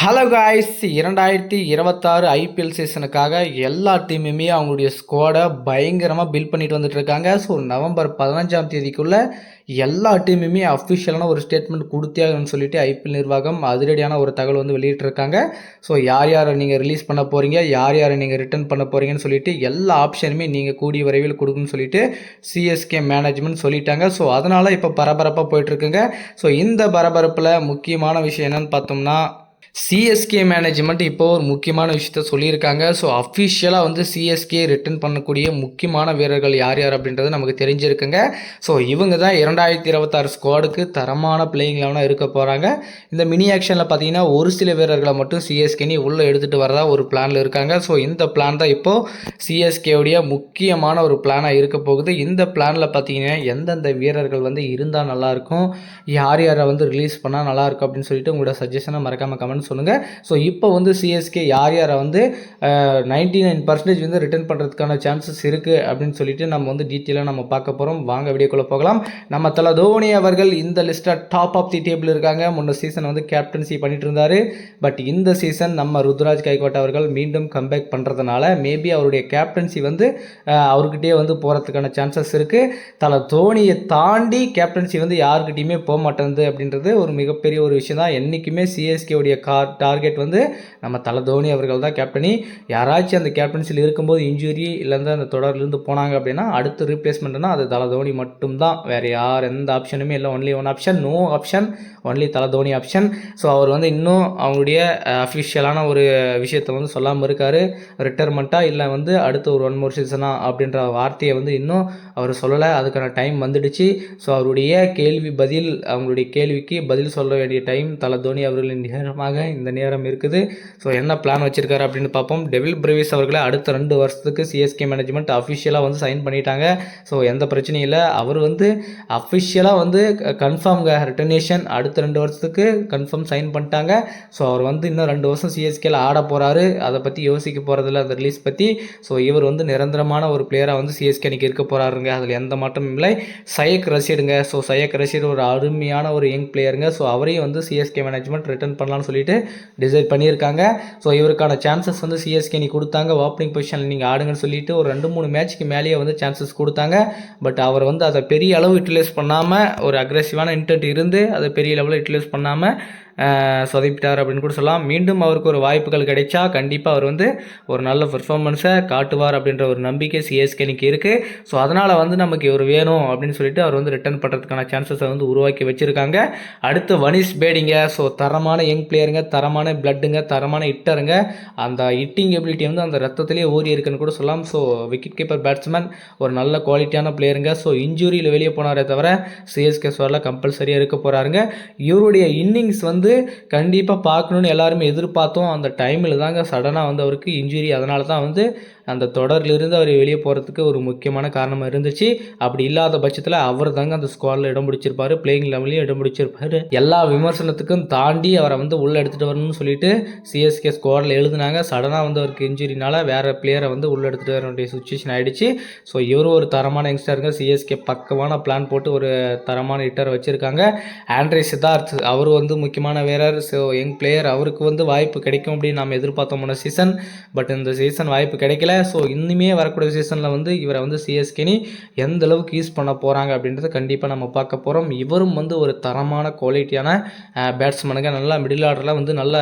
Hello guys, 2026 IPL சீசனுக்காக எல்லா டீமுமே அவங்களுடைய ஸ்குவாடை பயங்கரமாக பில்ட் பண்ணிட்டு வந்துட்டு இருக்காங்க. ஸோ நவம்பர் 15ஆம் தேதிக்குள்ளே எல்லா டீமுமே அஃபிஷியலான ஒரு ஸ்டேட்மெண்ட் கொடுத்தியாகணும்னு சொல்லிட்டு ஐபிஎல் நிர்வாகம் அதிரடியான ஒரு தகவல் வந்து வெளியிட்டிருக்காங்க. ஸோ யார் யாரை நீங்கள் ரிலீஸ் பண்ண போகிறீங்க, யார் யாரை நீங்கள் ரிட்டர்ன் பண்ண போகிறீங்கன்னு சொல்லிட்டு எல்லா ஆப்ஷனுமே நீங்கள் கூடிய விரைவில் கொடுக்குன்னு சொல்லிட்டு சிஎஸ்கே மேனேஜ்மெண்ட் சொல்லிட்டாங்க. ஸோ அதனால் இப்போ பரபரப்பாக போயிட்டுருக்குங்க. ஸோ இந்த பரபரப்பில் முக்கியமான விஷயம் என்னன்னு பார்த்தோம்னா, சிஎஸ்கே மேனேஜ்மெண்ட் இப்போ ஒரு முக்கியமான விஷயத்த சொல்லியிருக்காங்க. ஸோ அஃபிஷியலாக வந்து சிஎஸ்கே ரிட்டர்ன் பண்ணக்கூடிய முக்கியமான வீரர்கள் யார் யார் அப்படின்றது நமக்கு தெரிஞ்சிருக்குங்க. ஸோ இவங்க தான் 2026 ஸ்குவாடுக்கு தரமான பிளேயிங் லெவனாக இருக்க போகிறாங்க. இந்த மினி ஆக்ஷனில் பார்த்தீங்கன்னா ஒரு சில வீரர்களை மட்டும் சிஎஸ்கேனி உள்ளே எடுத்துகிட்டு வரதா ஒரு பிளானில் இருக்காங்க. ஸோ இந்த பிளான் தான் இப்போது சிஎஸ்கேவுடைய முக்கியமான ஒரு பிளானாக இருக்க போகுது. இந்த பிளானில் பார்த்தீங்கன்னா எந்தெந்த வீரர்கள் வந்து இருந்தால் நல்லாயிருக்கும், யார் யாரை வந்து ரிலீஸ் பண்ணால் நல்லாயிருக்கும் அப்படின்னு சொல்லிட்டு உங்களோட சஜஷனை மறக்காமல் கமெண்ட் சொல்லுங்கள். ஸோ இப்போ வந்து சிஎஸ்கே யார் யாரை வந்து 99% வந்து ரிட்டர்ன் பண்ணுறதுக்கான சான்சஸ் இருக்குது அப்படின்னு சொல்லிட்டு நம்ம வந்து டீட்டெயிலாக நம்ம பார்க்க போகிறோம். வாங்க வீடியோக்குள்ளே போகலாம். நம்ம தல தோனி அவர்கள் இந்த லிஸ்ட்டில் டாப் ஆஃப் தி டேபிள் இருக்காங்க. முன்ன சீசன் வந்து கேப்டன்சி பண்ணிட்டு இருந்தார். பட் இந்த சீசன் நம்ம ருத்ராஜ் கைக்வாட் அவர்கள் மீண்டும் கம்பேக் பண்ணுறதுனால மேபி அவருடைய கேப்டன்சி வந்து அவர்கிட்டயே வந்து போகிறதுக்கான சான்சஸ் இருக்குது. தல தோனியை தாண்டி கேப்டன்சி வந்து யாருக்கிட்டையுமே போக மாட்டேங்குது அப்படின்றது ஒரு மிகப்பெரிய ஒரு விஷயம் தான். என்றைக்குமே சிஎஸ்கேவுடைய டார்கெட் வந்து நம்ம தல தோனி அவர்கள் தான் கேப்டனி. யாராச்சும் அந்த கேப்டன்சியில் இருக்கும்போது இன்ஜுரி இல்லைன்னா அந்த தொடர்லேருந்து போனாங்க அப்படின்னா அடுத்த ரீப்ளேஸ்மெண்ட்னா அது தல தோனி மட்டும்தான். வேறு யார் எந்த ஆப்ஷனுமே இல்லை. Only one option, no option, only Thala Dhoni option. So அவர் வந்து இன்னும் அவங்களுடைய அஃபிஷியலான ஒரு விஷயத்தை வந்து சொல்லாமல் இருக்கார். ரிட்டையர்மெண்ட்டாக இல்லை வந்து அடுத்த ஒரு 1 more சீசனா அப்படின்ற வார்த்தையை வந்து இன்னும் அவர் சொல்லலை. அதுக்கான டைம் வந்துடுச்சு. ஸோ அவருடைய அவங்களுடைய கேள்விக்கு பதில் சொல்ல வேண்டிய டைம் தல தோனி அவர்களின் நேரமாக இந்த நேரம் இருக்குது. ஸோ என்ன பிளான் வச்சிருக்காரு அப்படின்னு பார்ப்போம். டெவில் பிரேவிஸ் அவர்களை அடுத்த 2 வருஷத்துக்கு சிஎஸ்கே மேனேஜ்மெண்ட் அஃபிஷியலாக வந்து சைன் பண்ணிட்டாங்க. ஸோ எந்த பிரச்சனையும் இல்லை. அவர் வந்து அஃபிஷியலாக வந்து கன்ஃபார்ம்ங்க ரிட்டர்னேஷன் அடுத்த 2 வருஷத்துக்கு கன்ஃபார்ம் சைன் பண்ணிட்டாங்க. ஸோ அவர் வந்து இன்னும் 2 வருஷம் சிஎஸ்கேல ஆட போகிறாரு. அதை பற்றி யோசிக்க போகிறதில்ல, அந்த ரிலீஸ் பற்றி. ஸோ இவர் வந்து நிரந்தரமான ஒரு பிளேயராக வந்து சிஎஸ்கே அன்றைக்கி இருக்க போகிறாருங்க. அதில் எந்த மாற்றமும் இல்லை. சையக் ரஷீடுங்க. ஸோ சையக் ரஷீடு ஒரு அருமையான ஒரு யங் பிளேயருங்க. ஸோ அவரையும் வந்து சிஎஸ்கே மேனேஜ்மெண்ட் ரிட்டர்ன் பண்ணலாம்னு சொல்லிட்டு டிசைட் பண்ணியிருக்காங்க. ஸோ இவருக்கான சான்சஸ் வந்து சிஎஸ்கே நீ கொடுத்தாங்க. ஓப்பனிங் பொசிஷனில் நீங்கள் ஆடுங்கன்னு சொல்லிட்டு ஒரு 2-3 மேட்ச்க்கு மேலேயே வந்து சான்சஸ் கொடுத்தாங்க. பட் அவர் வந்து அதை பெரிய அளவு யூட்டிலைஸ் பண்ணாமல், ஒரு அக்ரெசிவான இன்டென்ட் இருந்து அதை பெரிய லெவலில் யூட்டிலைஸ் பண்ணாமல் சொதப்பிட்டார் அப்படின்னு கூட சொல்லலாம். மீண்டும் அவருக்கு ஒரு வாய்ப்புகள் கிடைச்சா கண்டிப்பாக அவர் வந்து ஒரு நல்ல பெர்ஃபார்மன்ஸை காட்டுவார் அப்படின்ற ஒரு நம்பிக்கை சிஎஸ்கேனுக்கு இருக்குது. ஸோ அதனால் வந்து நமக்கு இவர் வேணும் அப்படின்னு சொல்லிட்டு அவர் வந்து ரிட்டர்ன் பண்ணுறதுக்கான சான்சஸை வந்து உருவாக்கி வச்சுருக்காங்க. அடுத்து வனிஷ் பேடிங்க. ஸோ தரமான யங் பிளேயருங்க, தரமான பிளட்டுங்க, தரமான ஹிட்டருங்க. அந்த ஹிட்டிங் எபிலிட்டி வந்து அந்த ரத்தத்திலே ஊறி இருக்குன்னு கூட சொல்லலாம். ஸோ விக்கெட் கீப்பர் பேட்ஸ்மேன், ஒரு நல்ல குவாலிட்டியான பிளேயருங்க. ஸோ இன்ஜுரியில் வெளியே போனாரே தவிர சிஎஸ்கே ஸ்குவாடில் கம்பல்சரியாக இருக்க போகிறாருங்க. இவருடைய இன்னிங்ஸ் வந்து கண்டிப்பாக பார்க்கணுன்னு எல்லாருமே எதிர்பார்த்தோம். அந்த டைமில் தாங்க சடனாக வந்து அவருக்கு இன்ஜுரி. அதனால தான் வந்து அந்த தொடரிலிருந்து அவர் வெளியே போகிறதுக்கு ஒரு முக்கியமான காரணமாக இருந்துச்சு. அப்படி இல்லாத பட்சத்தில் அவர் தாங்க அந்த ஸ்குவாடில் இடம் பிடிச்சிருப்பார், பிளேயிங் லெவலையும் இடம் பிடிச்சிருப்பார். எல்லா விமர்சனத்துக்கும் தாண்டி அவரை வந்து உள்ளே எடுத்துகிட்டு வரணும்னு சொல்லிட்டு சிஎஸ்கே ஸ்குவாடில் எழுதுனாங்க. சடனாக வந்து அவருக்கு இன்ஜுரினால வேறு பிளேயரை வந்து உள்ளே எடுத்துகிட்டு வர வேண்டிய சுச்சுவேஷன் ஆகிடுச்சு. ஸோ இவரும் ஒரு தரமான யங்ஸ்டருங்க. சிஎஸ்கே பக்கமான பிளான் போட்டு ஒரு தரமான ஹிட்டர் வச்சுருக்காங்க. ஆண்ட்ரே சித்தார்த் அவர் வந்து முக்கியமான வீரர். ஸோ யங் பிளேயர், அவருக்கு வந்து வாய்ப்பு கிடைக்கும் அப்படின்னு நம்ம எதிர்பார்த்தோம் போன சீசன். பட் இந்த சீசன் வாய்ப்பு கிடைக்கல. ஸோ இன்னுமே வரக்கூடிய சீசனில் வந்து இவரை வந்து சிஎஸ்கேனி எந்த அளவுக்கு யூஸ் பண்ண போகிறாங்க அப்படின்றத கண்டிப்பாக நம்ம பார்க்க போகிறோம். இவரும் வந்து ஒரு தரமான குவாலிட்டியான பேட்ஸ்மேனுங்க. நல்லா மிடில் ஆர்டரில் வந்து நல்ல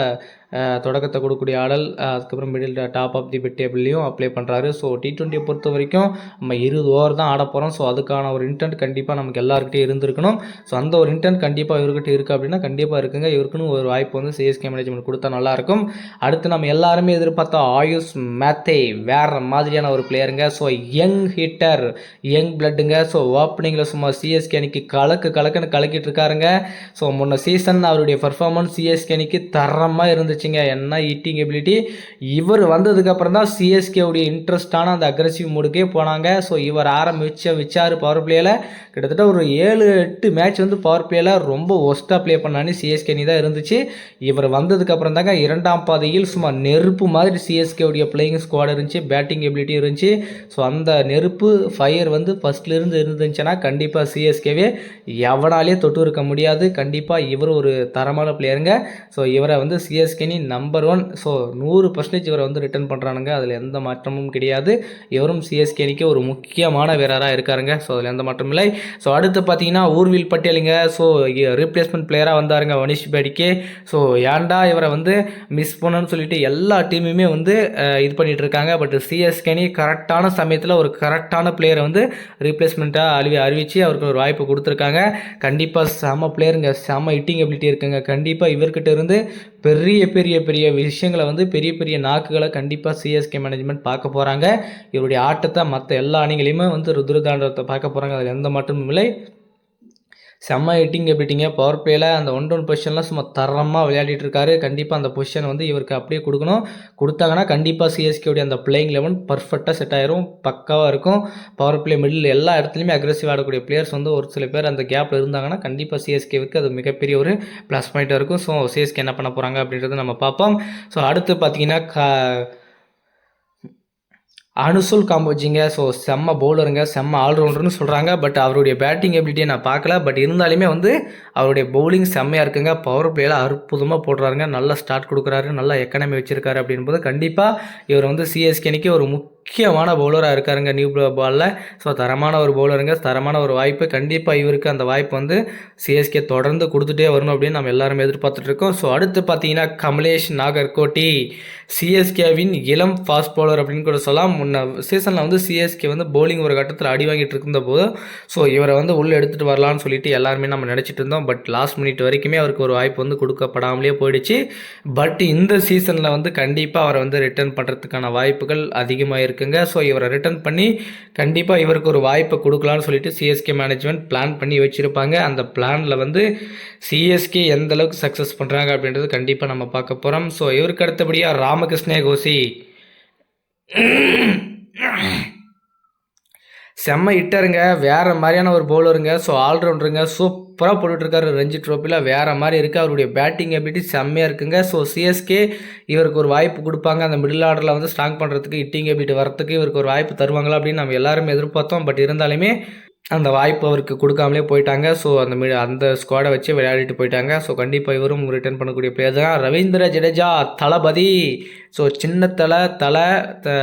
தொடக்கத்தை கொடுக்கக்கூடிய ஆடல். அதுக்கப்புறம் மிடில் டாப் ஆஃப் தி டேபிள்லையும் அப்ளை பண்ணுறாரு. ஸோ T20 பொறுத்த வரைக்கும் நம்ம 20 ஓவர் தான் ஆட போகிறோம். ஸோ அதுக்கான ஒரு இன்டென்ட் கண்டிப்பாக நமக்கு எல்லாருக்கிட்டையும் இருந்திருக்கணும். ஸோ அந்த ஒரு இன்டென்ட் கண்டிப்பாக இவர்கிட்ட இருக்குது அப்படின்னா கண்டிப்பாக இருக்குங்க. இவருக்குன்னு ஒரு வாய்ப்பு வந்து சிஎஸ்கே மேனேஜ்மெண்ட் கொடுத்தா நல்லாயிருக்கும். அடுத்து நம்ம எல்லாருமே எதிர்பார்த்தா ஆயுஷ் மேத்தே வேறு மாதிரியான ஒரு பிளேயருங்க. ஸோ யங் ஹிட்டர், யங் பிளட்டுங்க. ஸோ ஓப்பனிங்கில் சும்மா சிஎஸ்கே அன்னைக்கு கலக்குன்னு கலக்கிட்டு இருக்காருங்க. ஸோ முன்ன சீசன் அவருடைய பர்ஃபார்மன்ஸ் சிஎஸ்கே அன்னைக்கு தரமாக இருந்துச்சு. என்ன ஹிட்டிங் எபிலிட்டி. இவர் வந்ததுக்கப்புறம் தான் சிஎஸ்கேவுடைய இன்ட்ரெஸ்டான அந்த அக்ரெசிவ் மூடுக்கே போனாங்க. ஸோ இவர் வச்சார் பவர் பிளேயில். கிட்டத்தட்ட ஒரு 7-8 மேட்ச் வந்து பவர் பிளேயில் ரொம்ப ஒஸ்ட்டாக ப்ளே பண்ணான்னு சிஎஸ்கே அணி தான் இருந்துச்சு. இவர் வந்ததுக்கப்புறம் தாங்க 2ஆம் பாதையில் சும்மா நெருப்பு மாதிரி சிஎஸ்கேவுடைய பிளேயிங் ஸ்குவாட் இருந்துச்சு, பேட்டிங் எபிலிட்டி இருந்துச்சு. ஸோ அந்த நெருப்பு ஃபயர் வந்து ஃபஸ்ட்லேருந்து இருந்துச்சுன்னா கண்டிப்பாக சிஎஸ்கேவே எவனாலே தொட்டு இருக்க முடியாது. கண்டிப்பாக இவர் ஒரு தரமான பிளேயருங்க. ஸோ இவரை வந்து சிஎஸ்கே சிஎஸ்கே நம்பர் 1. ஸோ 100% இவரை வந்து ரிட்டர்ன் பண்ணுறானுங்க, அதில் எந்த மாற்றமும் கிடையாது. இவரும் சிஎஸ்கே அணிக்கு ஒரு முக்கியமான வீரராக இருக்காருங்க. ஸோ அதில் எந்த மாற்றமும் இல்லை. ஸோ அடுத்து பார்த்தீங்கன்னா ஊர்வில் பட்டேலுங்க. ஸோ ரீப்ளேஸ்மெண்ட் பிளேயராக வந்தாருங்க மனிஷ் பேடிக்கே. ஸோ ஏன்டா இவரை வந்து மிஸ் பண்ணணும்னு சொல்லிட்டு எல்லா டீமுமே வந்து இது பண்ணிட்டு இருக்காங்க. பட் சிஎஸ்கே அணி கரெக்டான சமயத்தில் ஒரு கரெக்டான பிளேயரை வந்து ரீப்ளேஸ்மெண்ட்டாக அறிவித்து அவருக்கு ஒரு வாய்ப்பு கொடுத்துருக்காங்க. கண்டிப்பாக செம பிளேயருங்க, செம ஹிட்டிங் எபிலிட்டி இருக்குங்க. கண்டிப்பாக இவர்கிட்ட இருந்து பெரிய பெரிய பெரிய விஷயங்களை வந்து பெரிய பெரிய நாக்குகளை கண்டிப்பாக சிஎஸ்கே மேனேஜ்மெண்ட் பார்க்க போகிறாங்க. இவருடைய ஆட்டத்தை மற்ற எல்லா அணிகளையுமே வந்து ருத்ரதாண்டவத்தை பார்க்க போகிறாங்க, அதில் எந்த மாற்றமும் இல்லை. செம்ம ஹிட்டிங் எபிலிட்டிங்க. பவர் பிளேயில் அந்த 1-1 பொசிஷன்லாம் சும்மா தரமாக விளையாடிட்டு இருக்காரு. கண்டிப்பாக அந்த பொசிஷன் வந்து இவருக்கு அப்படியே கொடுக்கணும். கொடுத்தாங்கன்னா கண்டிப்பாக சிஎஸ்கேவுடைய அந்த பிளேயிங் 11 பர்ஃபெக்டாக செட் ஆயிரும், பக்காவாக இருக்கும். பவர் பிளே மிடில் எல்லா இடத்துலையுமே அக்ரெசிவ் ஆடக்கூடிய பிளேயர்ஸ் வந்து ஒரு சில பேர் அந்த கேப்பில் இருந்தாங்கன்னா கண்டிப்பாக சிஎஸ்கேவுக்கு அது மிகப்பெரிய ஒரு ப்ளஸ் பாயிண்ட்டாக இருக்கும். ஸோ சிஎஸ்கே என்ன பண்ண போகிறாங்க அப்படின்றத நம்ம பார்ப்போம். ஸோ அடுத்து பார்த்தீங்கன்னா அனுசுல் காம்போஜிங்க. ஸோ செம்ம பவுலருங்க, செம்ம ஆல்ரவுண்டர்னு சொல்கிறாங்க. பட் அவருடைய பேட்டிங் எபிலிட்டியை நான் பார்க்கல. பட் இருந்தாலுமே வந்து அவருடைய பவுலிங் செம்மையாக இருக்குங்க. பவர் பிளேயில் அற்புதமாக போடுறாருங்க, நல்ல ஸ்டார்ட் கொடுக்குறாரு, நல்ல எக்கனமி வச்சிருக்காரு. அப்படின்போது கண்டிப்பாக இவர் வந்து சிஎஸ்கே அணிக்கு ஒரு முக்கியமான பவுலராக இருக்காருங்க நியூ பாலில். ஸோ தரமான ஒரு பவுலருங்க, தரமான ஒரு வாய்ப்பு. கண்டிப்பாக இவருக்கு அந்த வாய்ப்பு வந்து சிஎஸ்கே தொடர்ந்து கொடுத்துட்டே வரணும் அப்படின்னு நம்ம எல்லாருமே எதிர்பார்த்துட்ருக்கோம். ஸோ அடுத்து பார்த்தீங்கன்னா கமலேஷ் நாகர்கோட்டி, சிஎஸ்கேவின் இளம் ஃபாஸ்ட் பவுலர் அப்படின்னு கூட சொல்லலாம். முன்ன சீசனில் வந்து சிஎஸ்கே வந்து பவுலிங் ஒரு கட்டத்தில் அடி வாங்கிட்டு இருந்த போது ஸோ இவரை வந்து உள்ளே எடுத்துகிட்டு வரலான்னு சொல்லிட்டு எல்லாருமே நம்ம நினச்சிட்டு இருந்தோம். பட் லாஸ்ட் மினிட் வரைக்குமே அவருக்கு ஒரு வாய்ப்பு வந்து கொடுக்கப்படாமலே போயிடுச்சு. பட் இந்த சீசனில் வந்து கண்டிப்பாக அவரை வந்து ரிட்டர்ன் பண்ணுறதுக்கான வாய்ப்புகள் அதிகமாக இருக்குங்க. ஸோ இவரை ரிட்டர்ன் பண்ணி கண்டிப்பாக இவருக்கு ஒரு வாய்ப்பை கொடுக்கலான்னு சொல்லிட்டு சிஎஸ்கே மேனேஜ்மெண்ட் பிளான் பண்ணி வச்சுருப்பாங்க. அந்த பிளானில் வந்து சிஎஸ்கே எந்த அளவுக்கு சக்ஸஸ் பண்ணுறாங்க அப்படின்றது கண்டிப்பாக நம்ம பார்க்க போகிறோம். ஸோ இவருக்கு அடுத்தபடியாக ராமகிருஷ்ணே கோசி செம்ம ஹிட்டருங்க, வேறு மாதிரியான ஒரு பவுலருங்க. ஸோ ஆல்ரவுண்டருங்க, சூப்பராக போட்டுட்ருக்காரு. ரஞ்சி ட்ரோஃபியில் வேறு மாதிரி இருக்குது. அவருடைய பேட்டிங் எபிலிட்டி செம்மையாக இருக்குங்க. ஸோ சிஎஸ்கே இவருக்கு ஒரு வாய்ப்பு கொடுப்பாங்க, அந்த மிடில் ஆர்டரில் வந்து ஸ்ட்ராங் பண்ணுறதுக்கு, ஹிட்டிங் எபிலிட்டி வரத்துக்கு இவருக்கு ஒரு வாய்ப்பு தருவாங்களா அப்படின்னு நம்ம எல்லாருமே எதிர்பார்த்தோம். பட் இருந்தாலுமே அந்த வாய்ப்பு அவருக்கு கொடுக்காமலே போயிட்டாங்க. ஸோ அந்த ஸ்குவாடை வச்சு விளையாடிட்டு போயிட்டாங்க. ஸோ கண்டிப்பாக இவரும் ரிட்டர்ன் பண்ணக்கூடிய பிளேயர் தான். ரவீந்திர ஜடேஜா தளபதி. ஸோ சின்ன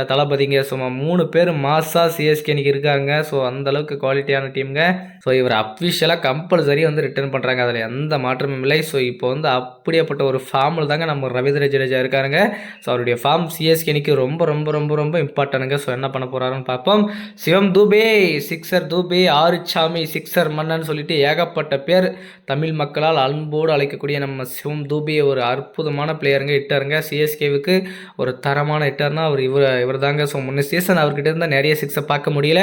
தளபதிங்க. ஸோ 3 பேர் மாசாக சிஎஸ்கே அன்றைக்கி இருக்காங்க. ஸோ அந்தளவுக்கு குவாலிட்டியான டீமுங்க. ஸோ இவர் அஃபிஷியலாக கம்பல்சரி வந்து ரிட்டர்ன் பண்ணுறாங்க, அதில் எந்த மாற்றமும் இல்லை. ஸோ இப்போ வந்து அப்படியேப்பட்ட ஒரு ஃபார்மில் தாங்க நம்ம ரவீந்திர ஜடேஜா இருக்காருங்க. ஸோ அவருடைய ஃபார்ம் சிஎஸ்கே அன்றைக்கி ரொம்ப ரொம்ப ரொம்ப ரொம்ப இம்பார்ட்டனுங்க. ஸோ என்ன பண்ண போகிறாருன்னு பார்ப்போம். சிவம் தூபே சிக்ஸர், தூபே ஆறுச்சாமி சிக்ஸர் மன்னன் சொல்லிட்டு ஏகப்பட்ட பேர் தமிழ் மக்களால் அன்போடு அழைக்கக்கூடிய நம்ம சிவம் தூபே ஒரு அற்புதமான பிளேயருங்க, ஹிட்டருங்க. சிஎஸ்கேவுக்கு ஒரு தரமான ஹிட்டர்னா இவர் தாங்க. ஸோ முன்ன சீசன் அவர்கிட்ட இருந்தால் நிறைய சிக்ஸை பார்க்க முடியல.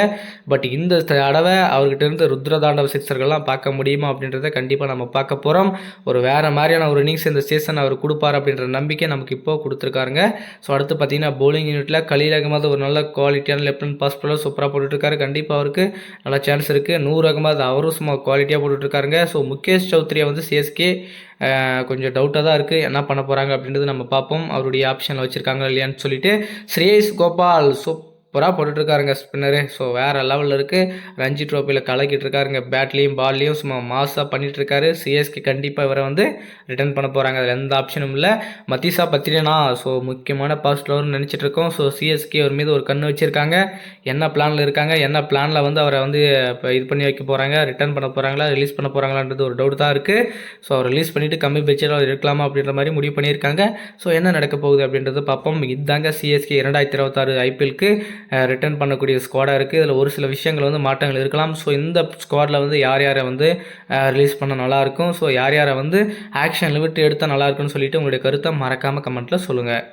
பட் இந்த தடவை அவர்கிட்ட இருந்து ருத்ரதாண்டவ சிக்ஸர்கள்லாம் பார்க்க முடியுமா அப்படின்றத கண்டிப்பாக நம்ம பார்க்க போகிறோம். ஒரு வேறு மாதிரியான ஒரு இன்னிங்ஸ் இந்த சீசன் அவர் கொடுப்பார் அப்படின்ற நம்பிக்கை நமக்கு இப்போ கொடுத்துருக்காருங்க. ஸோ அடுத்து பார்த்தீங்கன்னா பவுலிங் யூனிட்டில் கலீல் அகமது ஒரு நல்ல குவாலிட்டியான லெஃப்ட் ஹேண்ட் பாஸ் பாலர் சூப்பராக போட்டுட்ருக்காரு. கண்டிப்பாக அவருக்கு நல்ல சான்ஸ் இருக்குது. நூர் அகமது அவரும் சும்மா குவாலிட்டியாக போட்டுட்ருக்காருங்க. ஸோ முகேஷ் சௌத்ரியை வந்து சிஎஸ்கே கொஞ்சம் டவுட்டாக தான் இருக்குது, என்ன பண்ண போகிறாங்க அப்படின்றது நம்ம பார்ப்போம். அவருடைய ஆப்ஷனில் வச்சுருக்காங்க இல்லையான்னு சொல்லிட்டு. ஸ்ரேயஸ் கோபால் சூப்பராக போட்டுட்ருக்காருங்க ஸ்பின்னரு. ஸோ வேறு லெவலில் இருக்குது. ரஞ்சி ட்ரோஃபியில் கலக்கிட்டு இருக்காருங்க, பேட்லேயும் பால்லையும் சும்மா மாஸாக பண்ணிகிட்ருக்காரு. சிஎஸ்கே கண்டிப்பாக இவரை வந்து ரிட்டர்ன் பண்ண போகிறாங்க, அதில் எந்த ஆப்ஷனும் இல்லை. மதிஷா பத்ரினா ஸோ முக்கியமான பாஸ்ட்லர்னு நினச்சிட்டு இருக்கோம். ஸோ சிஎஸ்கே அவர் மீது ஒரு கண்ணு வச்சுருக்காங்க, என்ன பிளானில் இருக்காங்க, என்ன பிளானில் வந்து அவரை வந்து இப்போ இது பண்ணி வைக்க போகிறாங்க, ரிட்டர்ன் பண்ண போகிறாங்களா, ரிலீஸ் பண்ண போகிறாங்களான்றது ஒரு டவுட் தான் இருக்குது. ஸோ அவர் ரிலீஸ் பண்ணிவிட்டு கம்மி பட்ஜெட்டில் இருக்கலாமா அப்படின்ற மாதிரி முடிவு பண்ணியிருக்காங்க. ஸோ என்ன நடக்க போகுது அப்படின்றது பார்ப்போம். இதுதாங்க சிஎஸ்கே 2026 ஐபிஎல்க்கு ரிட்டர்ன் பண்ணக்கூடிய ஸ்குவாடாக இருக்குது. இதில் ஒரு சில விஷயங்கள் வந்து மாற்றங்கள் இருக்கலாம். ஸோ இந்த ஸ்குவாடில் வந்து யாரை வந்து ரிலீஸ் பண்ண நல்லாயிருக்கும், ஸோ யாரை வந்து ஆக்ஷன் லிமிட் எடுத்தால் நல்லாயிருக்குன்னு சொல்லிட்டு உங்களுடைய கருத்தை மறக்காமல் கமெண்ட்டில் சொல்லுங்கள்.